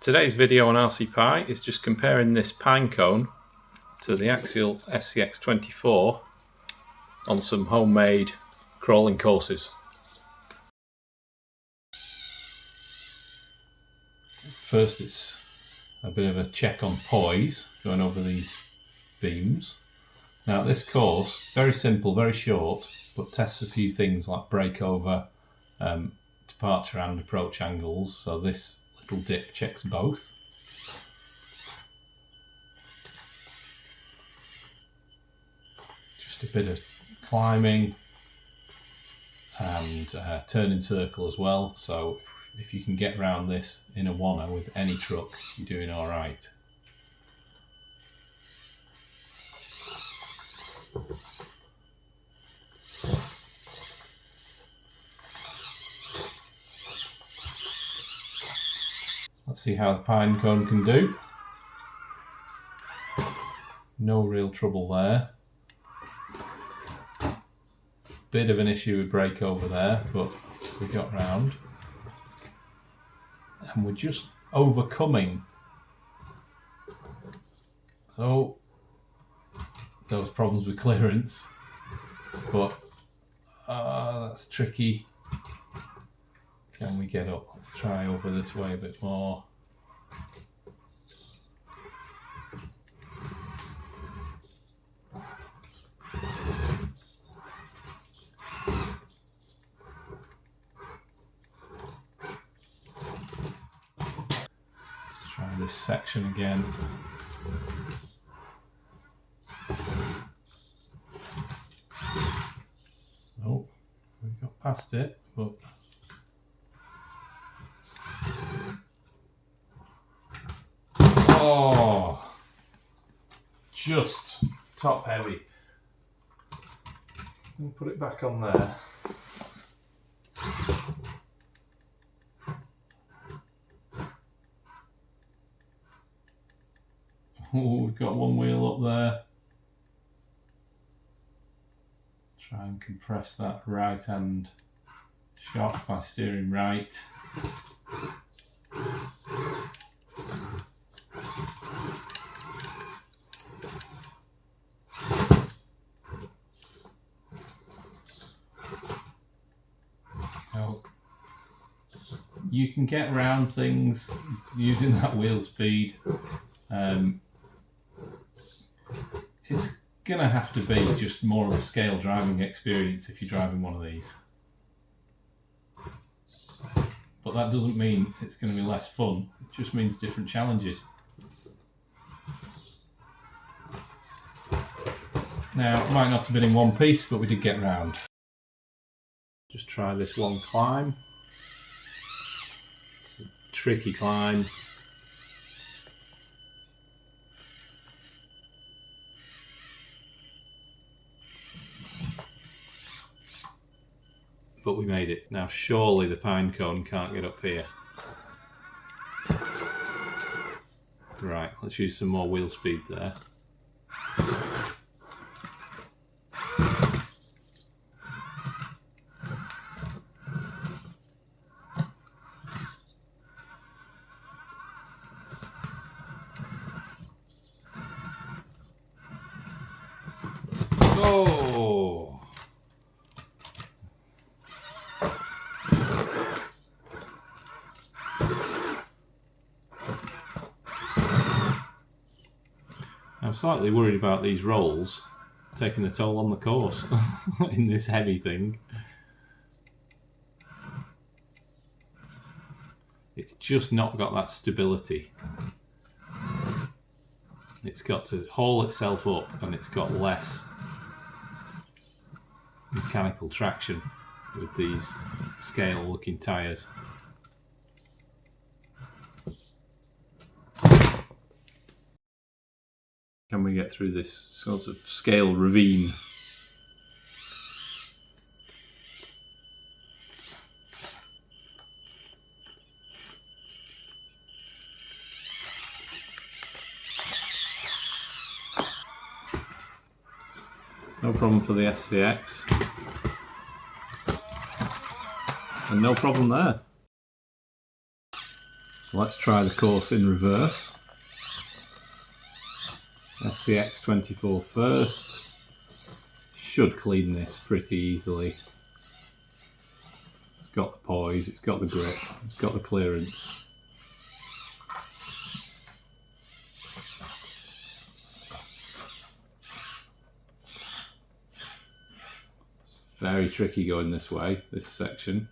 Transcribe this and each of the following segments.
Today's video on RC Pi is just comparing this Pinecone to the Axial SCX24 on some homemade crawling courses. First, it's a bit of a check on poise, going over these beams. Now this course, very simple, very short, but tests a few things like breakover, departure and approach angles, so this little dip checks both. Just a bit of climbing and turn in circle as well, so if you can get around this in a oneer with any truck, you're doing alright. Let's see how the Pinecone can do. No real trouble there. Bit of an issue with breakover there, but we got round. And we're just overcoming. So, those problems with clearance. But, that's tricky. Can we get up? Let's try over this way a bit more. Let's try this section again. Oh, we got past it, but oh, it's just top heavy. Let me put it back on there. Oh, we've got one wheel up there. Try and compress that right hand shock by steering right. You can get around things using that wheel speed. It's gonna have to be just more of a scale driving experience if you're driving one of these. But that doesn't mean it's going to be less fun, it just means different challenges. Now, it might not have been in one piece, but we did get round. Just try this one climb. It's a tricky climb. But we made it. Now surely the Pinecone can't get up here. Right, let's use some more wheel speed there. Oh! I'm slightly worried about these rolls taking a toll on the course in this heavy thing. It's just not got that stability. It's got to haul itself up and it's got less mechanical traction with these scale looking tyres. Can we get through this sort of scale ravine? No problem for the SCX. And no problem there. So let's try the course in reverse. SCX24 first. Should clean this pretty easily. It's got the poise, it's got the grip, it's got the clearance. It's very tricky going this way, this section.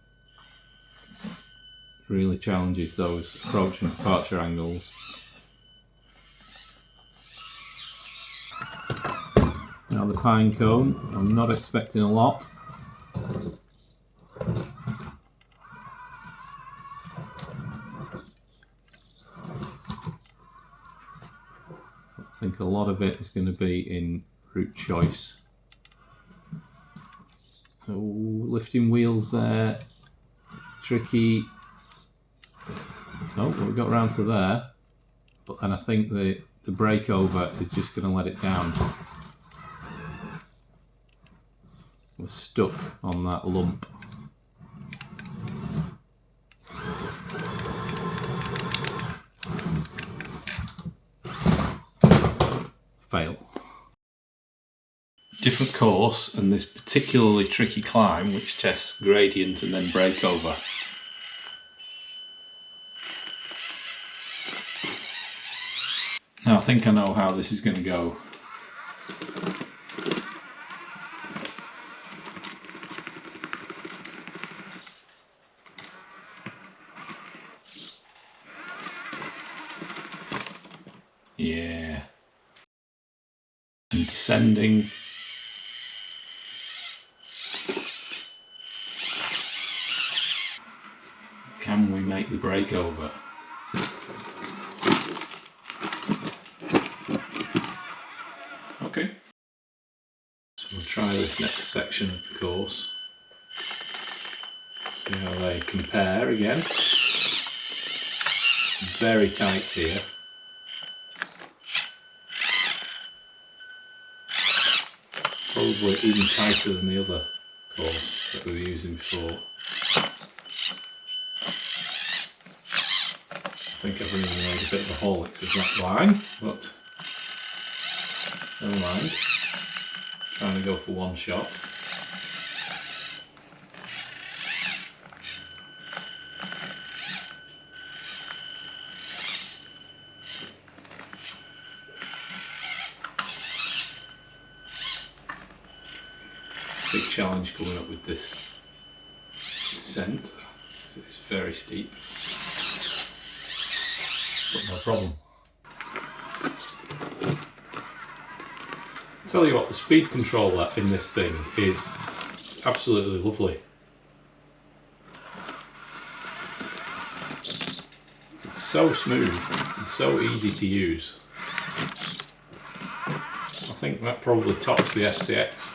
It really challenges those approach and departure angles. Now the Pinecone, I'm not expecting a lot. I think a lot of it is going to be in route choice. So lifting wheels there, it's tricky. Oh, we got round to there, and I think the breakover is just going to let it down. We're stuck on that lump. Fail. Different course and this particularly tricky climb which tests gradient and then breakover. Now I think I know how this is going to go. Yeah. And descending. Can we make the breakover? Okay. So we'll try this next section of the course. See how they compare again. Very tight here. Probably even tighter than the other course that we were using before. I think I've really made a bit of a holics of that line, but never mind. Trying to go for one shot. Big challenge coming up with this descent, because it's very steep, but no problem. I tell you what, the speed control in this thing is absolutely lovely. It's so smooth and so easy to use. I think that probably tops the SCX.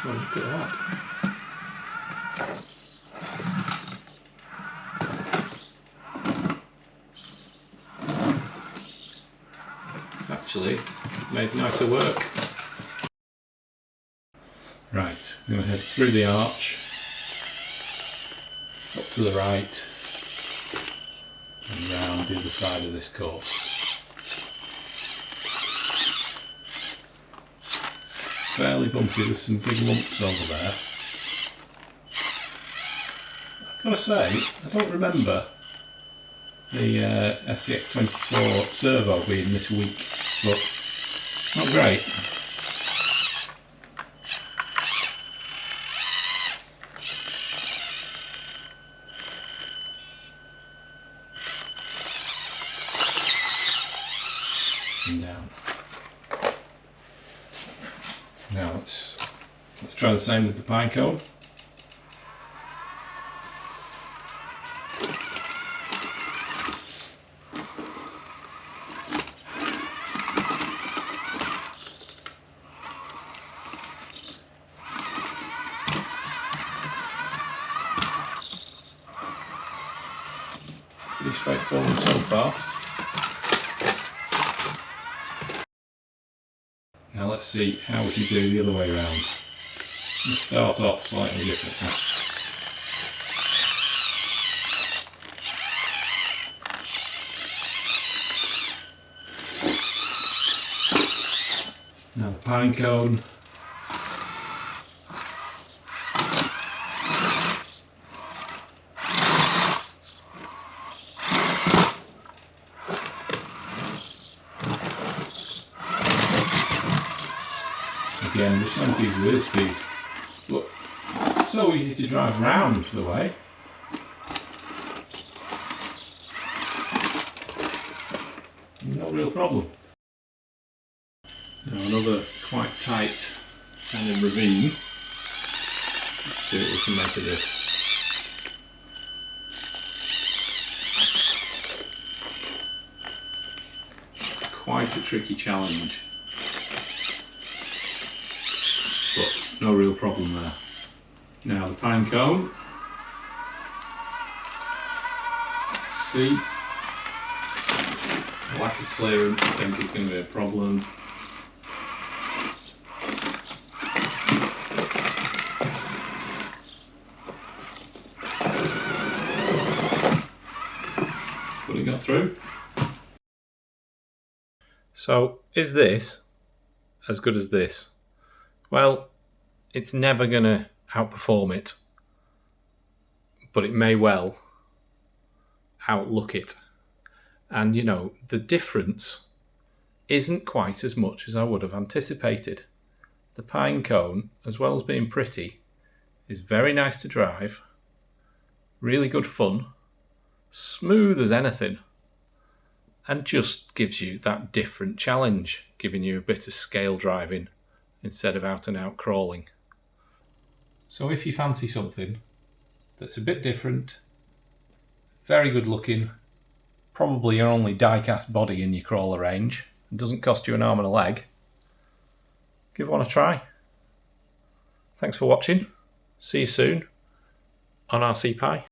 Oh, look at that. It's actually made nicer work. Right, I'm going to head through the arch, up to the right, and round the other side of this course. Fairly bumpy, there's some big lumps over there. I've got to say, I don't remember the SCX24 servo being this weak, but not great. And down. Now let's try the same with the Pinecone. Pretty straightforward so far. Now let's see how we can do the other way around. Let's start off slightly differently. Now the Pinecone. Again, just not easy with this speed. Look, it's so easy to drive round the way. No real problem. Now another quite tight kind of ravine. Let's see what we can make of this. It's quite a tricky challenge. But no real problem there. Now the Pinecone. Let's see. Lack of clearance I think is going to be a problem. But it got through. So is this as good as this? Well, it's never going to outperform it, but it may well outlook it. And you know, the difference isn't quite as much as I would have anticipated. The Pinecone, as well as being pretty, is very nice to drive, really good fun, smooth as anything, and just gives you that different challenge, giving you a bit of scale driving instead of out and out crawling. So if you fancy something that's a bit different, very good looking, probably your only die-cast body in your crawler range, and doesn't cost you an arm and a leg, give one a try. Thanks for watching. See you soon on RC Pi.